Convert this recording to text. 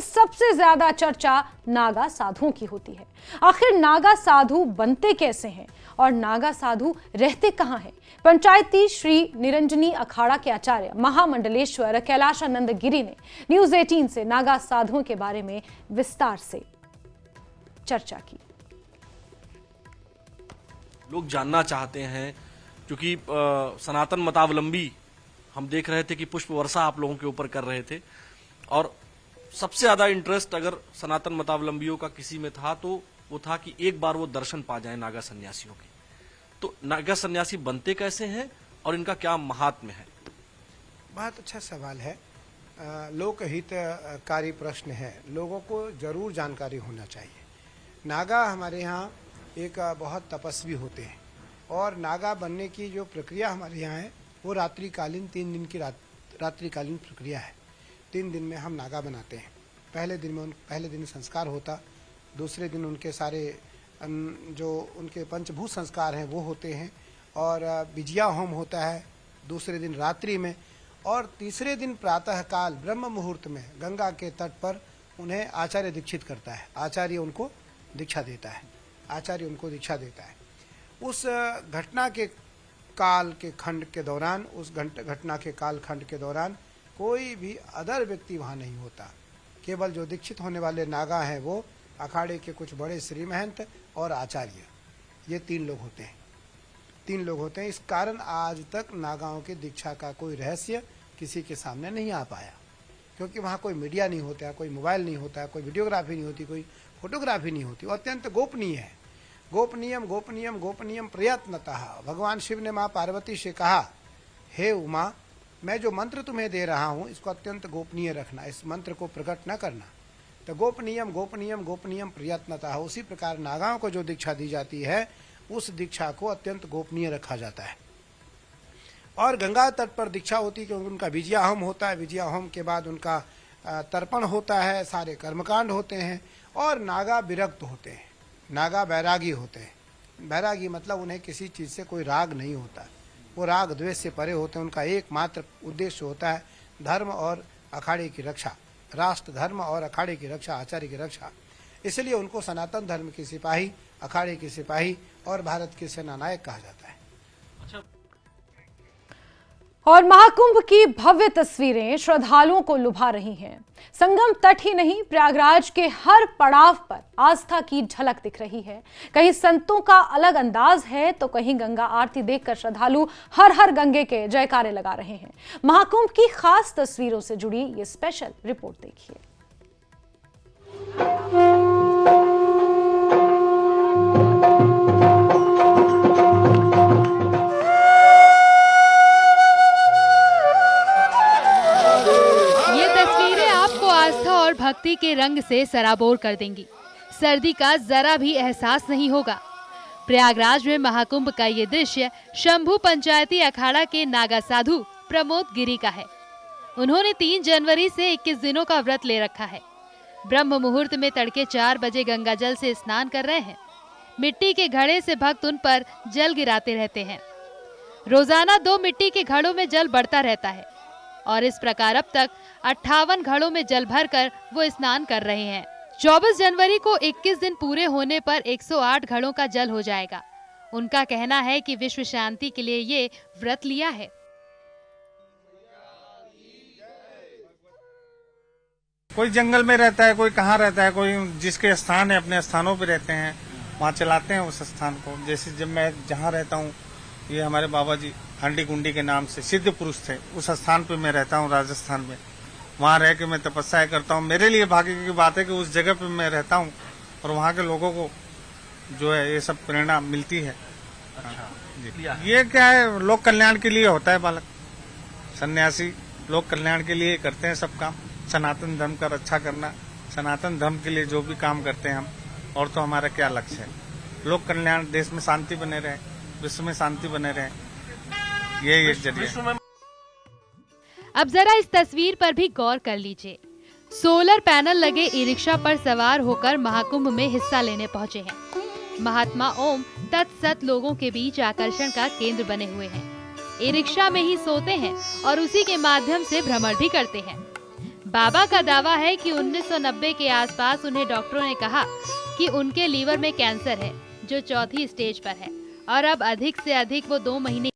लेकिन सबसे ज्यादा चर्चा नागा साधुओं की होती है। आखिर नागा साधु बनते कैसे हैं और नागा साधु रहते कहां हैं? पंचायती श्री निरंजनी अखाड़ा के आचार्य महामंडलेश्वर कैलाशानंद गिरी ने न्यूज 18 से नागा साधुओं के बारे में विस्तार से चर्चा की। लोग जानना चाहते हैं क्योंकि सनातन मतावलंबी हम देख रहे थे कि पुष्प वर्षा आप लोगों के ऊपर कर रहे थे, और सबसे ज्यादा इंटरेस्ट अगर सनातन मतावलंबियों का किसी में था तो वो था कि एक बार वो दर्शन पा जाए नागा सन्यासियों के। तो नागा सन्यासी बनते कैसे हैं और इनका क्या महात्म्य है? बहुत अच्छा सवाल है, लोकहितकारी प्रश्न है, लोगों को जरूर जानकारी होना चाहिए। नागा हमारे यहाँ एक बहुत तपस्वी होते हैं और नागा बनने की जो प्रक्रिया हमारे यहाँ है वो रात्रिकालीन 3 दिन की रात्रिकालीन प्रक्रिया है। 3 दिन में हम नागा बनाते हैं। पहले दिन संस्कार होता, दूसरे दिन उनके सारे जो उनके पंचभूत संस्कार हैं वो होते हैं, और बिजिया होम होता है दूसरे दिन रात्रि में, और तीसरे दिन प्रातः काल ब्रह्म मुहूर्त में गंगा के तट पर उन्हें आचार्य दीक्षित करता है। आचार्य उनको दीक्षा देता है। उस घटना के काल के खंड के दौरान, उस घटना के काल खंड के दौरान कोई भी अदर व्यक्ति वहां नहीं होता। केवल जो दीक्षित होने वाले नागा हैं वो अखाड़े के कुछ बड़े श्री महंत और आचार्य, ये 3 लोग होते हैं। इस कारण आज तक नागाओं की दीक्षा का कोई रहस्य किसी के सामने नहीं आ पाया, क्योंकि वहाँ कोई मीडिया नहीं होता, कोई मोबाइल नहीं होता, कोई वीडियोग्राफी नहीं होती, कोई फोटोग्राफी नहीं होती। वो अत्यंत गोपनीय है। गोपनीयम प्रयत्नतः। भगवान शिव ने माँ पार्वती से कहा, हे उमा, मैं जो मंत्र तुम्हें दे रहा हूँ इसको अत्यंत गोपनीय रखना, इस मंत्र को प्रकट न करना। तो गोपनीयम प्रयत्नतः। उसी प्रकार नागाओं को जो दीक्षा दी जाती है उस दीक्षा को अत्यंत गोपनीय रखा जाता है। और गंगा तट पर दीक्षा होती है क्योंकि उनका विजया होम होता है। विजया होम के बाद उनका तर्पण होता है, सारे कर्मकांड होते हैं, और नागा विरक्त होते हैं, नागा बैरागी होते हैं। बैरागी मतलब उन्हें किसी चीज से कोई राग नहीं होता, वो राग द्वेष से परे होते हैं। उनका एकमात्र उद्देश्य होता है धर्म और अखाड़े की रक्षा, राष्ट्र धर्म और अखाड़े की रक्षा, आचार्य की रक्षा। इसलिए उनको सनातन धर्म के सिपाही, अखाड़े के सिपाही और भारत के सेना नायक कहा जाता है। और महाकुंभ की भव्य तस्वीरें श्रद्धालुओं को लुभा रही हैं। संगम तट ही नहीं, प्रयागराज के हर पड़ाव पर आस्था की झलक दिख रही है। कहीं संतों का अलग अंदाज है तो कहीं गंगा आरती देखकर श्रद्धालु हर हर गंगे के जयकारे लगा रहे हैं। महाकुंभ की खास तस्वीरों से जुड़ी ये स्पेशल रिपोर्ट देखिए। भक्ति के रंग से सराबोर कर देंगी। सर्दी का जरा भी एहसास नहीं होगा। प्रयागराज में महाकुंभ का ये दृश्य शंभू पंचायती अखाड़ा के नागा साधु प्रमोद गिरी का है। उन्होंने 3 जनवरी से 21 दिनों का व्रत ले रखा है। ब्रह्म मुहूर्त में तड़के 4 बजे गंगा जल से स्नान कर रहे हैं। मिट्टी के घड़े से भक्त उन पर जल गिराते रहते हैं। रोजाना 2 मिट्टी के घड़ों में जल बढ़ता रहता है और इस प्रकार अब तक 58 घड़ों में जल भरकर वो स्नान कर रहे हैं। 24 जनवरी को 21 दिन पूरे होने पर 108 घड़ों का जल हो जाएगा। उनका कहना है कि विश्व शांति के लिए ये व्रत लिया है। कोई जंगल में रहता है, कोई कहाँ रहता है, कोई जिसके स्थान है अपने स्थानों पे रहते हैं, वहाँ चलाते हैं उस स्थान को। जैसे जब मैं जहाँ रहता हूँ, ये हमारे बाबा जी हंडी कुंडी के नाम से सिद्ध पुरुष थे, उस स्थान पे मैं रहता हूँ राजस्थान में। वहाँ रह के मैं तपस्या करता हूँ। मेरे लिए भाग्य की बात है कि उस जगह पे मैं रहता हूँ और वहाँ के लोगों को जो है ये सब प्रेरणा मिलती है। अच्छा, ये क्या है, लोक कल्याण के लिए होता है बालक। सन्यासी लोक कल्याण के लिए करते हैं सब काम। सनातन धर्म का रक्षा करना, सनातन धर्म के लिए जो भी काम करते हैं हम, और तो हमारा क्या लक्ष्य है, लोक कल्याण, देश में शांति बने रहे, विश्व में शांति बने रहे, ये एक जरिया। अब जरा इस तस्वीर पर भी गौर कर लीजिए। सोलर पैनल लगे ई रिक्शा पर सवार होकर महाकुंभ में हिस्सा लेने पहुंचे हैं। महात्मा ओम तत्सत लोगों के बीच आकर्षण का केंद्र बने हुए हैं। ई रिक्शा में ही सोते हैं और उसी के माध्यम से भ्रमण भी करते हैं। बाबा का दावा है कि 1990 के आसपास उन्हें डॉक्टरों ने कहा कि उनके लीवर में कैंसर है जो चौथी स्टेज पर है और अब अधिक से अधिक वो 2 महीने